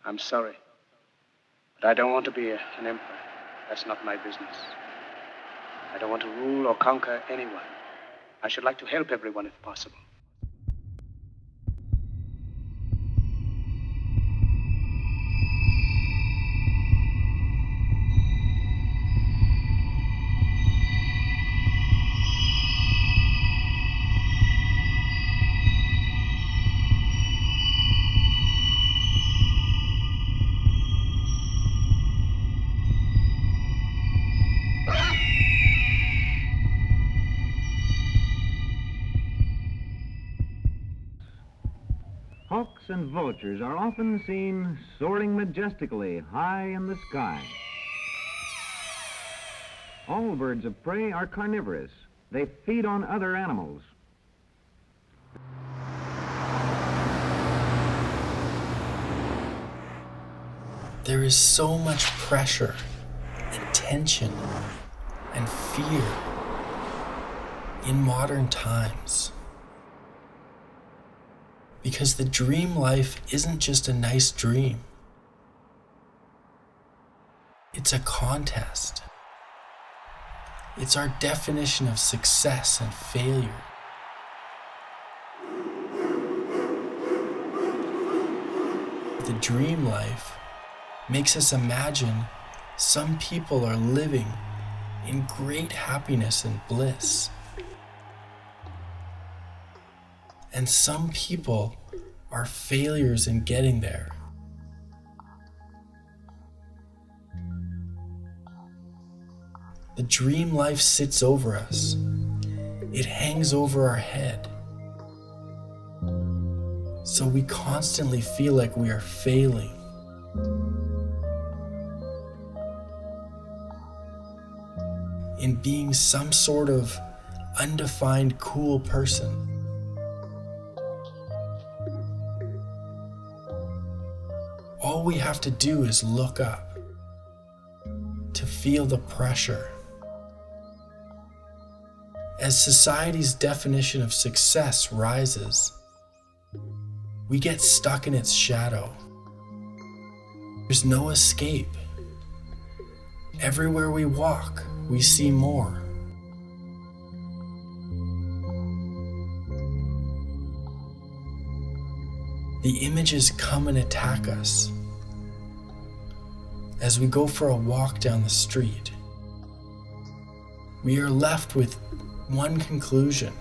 I'm sorry. But I don't want to be an emperor. That's not my business. I don't want to rule or conquer anyone. I should like to help everyone if possible. Hawks and vultures are often seen soaring majestically high in the sky. All birds of prey are carnivorous. They feed on other animals. There is so much pressure and tension and fear in modern times. Because the dream life isn't just a nice dream. It's a contest. It's our definition of success and failure. The dream life makes us imagine some people are living in great happiness and bliss. And some people are failures in getting there. The dream life sits over us. It hangs over our head. So we constantly feel like we are failing. In being some sort of undefined cool person. All we have to do is look up to feel the pressure. As society's definition of success rises, we get stuck in its shadow. There's no escape. Everywhere we walk, we see more. The images come and attack us as we go for a walk down the street. We are left with one conclusion.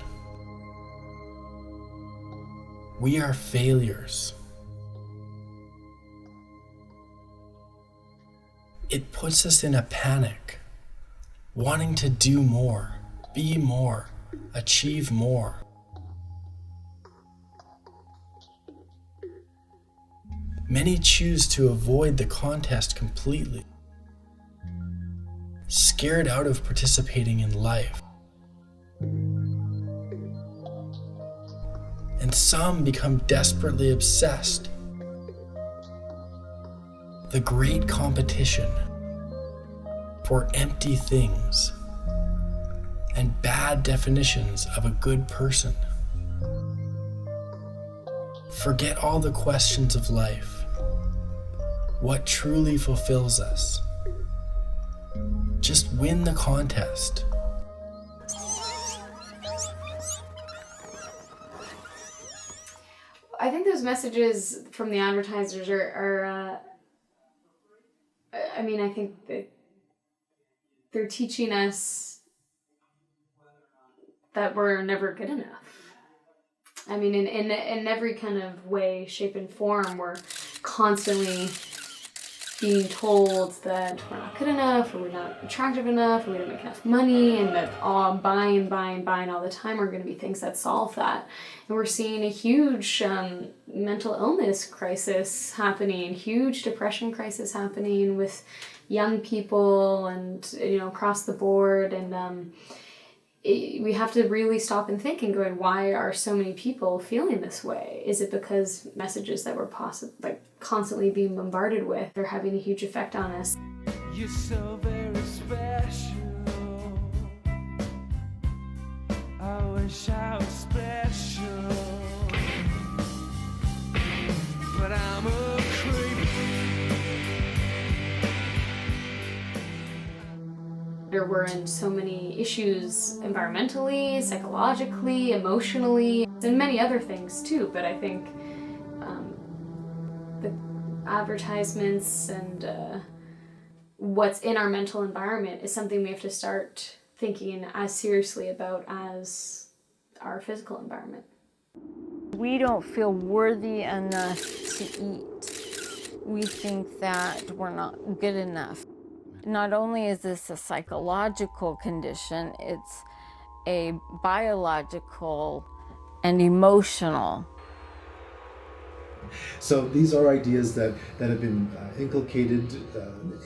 We are failures. It puts us in a panic, wanting to do more, be more, achieve more. Many choose to avoid the contest completely, scared out of participating in life. And some become desperately obsessed. The great competition for empty things and bad definitions of a good person. Forget all the questions of life. What truly fulfills us? Just win the contest. I think those messages from the advertisers are I think that they're teaching us that we're never good enough. In every kind of way, shape, and form, we're constantly being told that we're not good enough, or we're not attractive enough, or we don't make enough money, and that all buying all the time are going to be things that solve that. And we're seeing a huge mental illness crisis happening, huge depression crisis happening with young people and across the board. And we have to really stop and think and go, why are so many people feeling this way? Is it because messages that we're constantly being bombarded with are having a huge effect on us? You're so very special. I wish I was special, but I'm a creep. We're in so many issues environmentally, psychologically, emotionally, and many other things too. But I think the advertisements and what's in our mental environment is something we have to start thinking as seriously about as our physical environment. We don't feel worthy enough to eat. We think that we're not good enough. Not only is this a psychological condition, it's a biological and emotional. So these are ideas that have been inculcated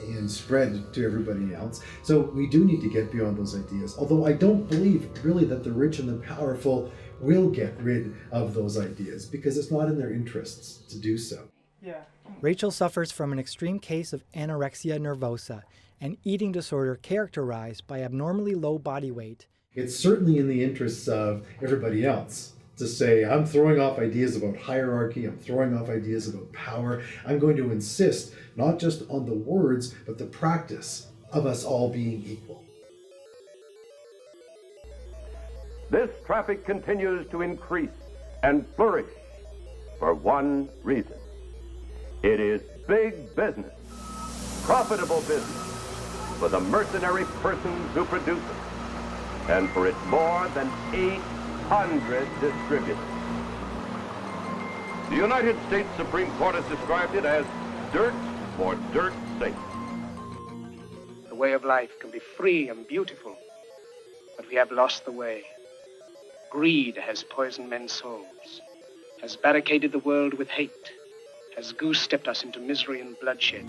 and spread to everybody else. So we do need to get beyond those ideas. Although I don't believe really that the rich and the powerful will get rid of those ideas because it's not in their interests to do so. Yeah. Rachel suffers from an extreme case of anorexia nervosa, an eating disorder characterized by abnormally low body weight. It's certainly in the interests of everybody else to say, I'm throwing off ideas about hierarchy, I'm throwing off ideas about power. I'm going to insist not just on the words, but the practice of us all being equal. This traffic continues to increase and flourish for one reason. It is big business, profitable business, for the mercenary persons who produce it, and for its more than 800 distributors. The United States Supreme Court has described it as dirt for dirt's sake. The way of life can be free and beautiful, but we have lost the way. Greed has poisoned men's souls, has barricaded the world with hate, has goose-stepped us into misery and bloodshed.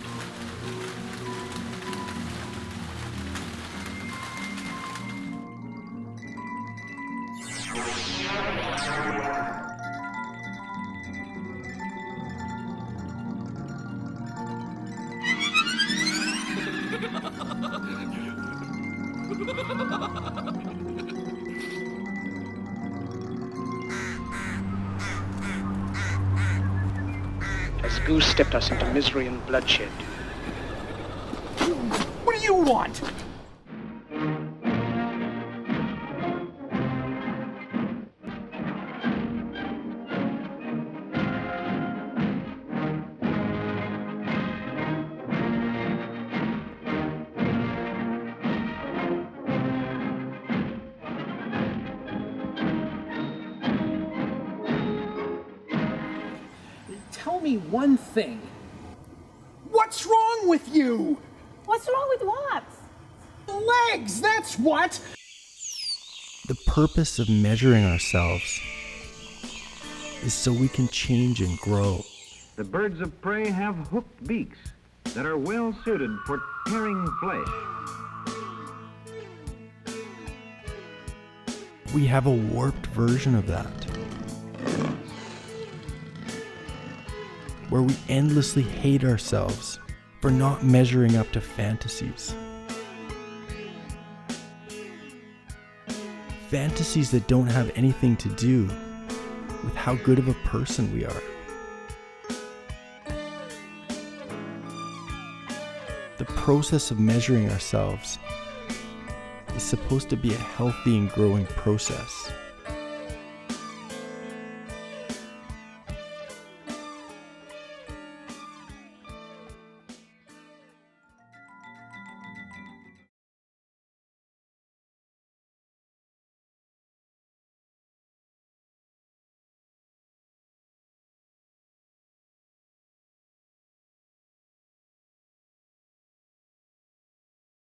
Has goose-stepped us into misery and bloodshed. What do you want? Tell me one thing. What's wrong with you? What's wrong with what? Legs, that's what! The purpose of measuring ourselves is so we can change and grow. The birds of prey have hooked beaks that are well suited for tearing flesh. We have a warped version of that, where we endlessly hate ourselves for not measuring up to fantasies. Fantasies that don't have anything to do with how good of a person we are. The process of measuring ourselves is supposed to be a healthy and growing process.